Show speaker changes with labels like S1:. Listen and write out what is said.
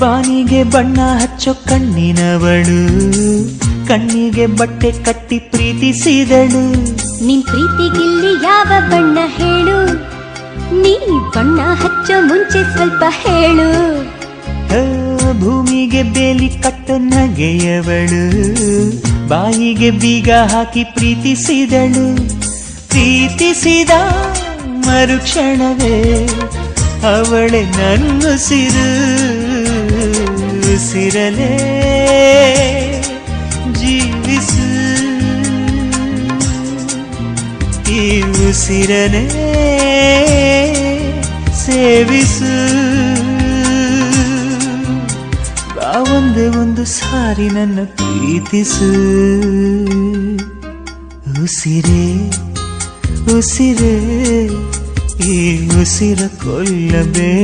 S1: ಬಾನಿಗೆ ಬಣ್ಣ ಹಚ್ಚೋ ಕಣ್ಣಿನವಳು, ಕಣ್ಣಿಗೆ ಬಟ್ಟೆ ಕಟ್ಟಿ ಪ್ರೀತಿಸಿದಳು.
S2: ನಿನ್ ಪ್ರೀತಿಗಿಲ್ಲಿ ಯಾವ ಬಣ್ಣ ಹೇಳು, ನೀ ಬಣ್ಣ ಹಚ್ಚೋ ಮುಂಚೆ ಸ್ವಲ್ಪ ಹೇಳು.
S1: ಭೂಮಿಗೆ ಬೇಲಿ ಕಟ್ಟು ನಗೆಯವಳು, ಬಾಯಿಗೆ ಬೀಗ ಹಾಕಿ ಪ್ರೀತಿಸಿದಳು. ಪ್ರೀತಿಸಿದ ಮರುಕ್ಷಣವೇ ಅವಳೆ ನನ್ನುಸಿರು, ಉಸಿರಲೇ ಜೀವಿಸು, ಈ ಉಸಿರನೇ ಸೇವಿಸು. ಒಂದೇ ಒಂದು ಸಾರಿ ನನ್ನ ಪ್ರೀತಿಸು. ಉಸಿರೇ ಉಸಿರೇ ಈ ಉಸಿರ ಕೊಲ್ಲಬೇಡ.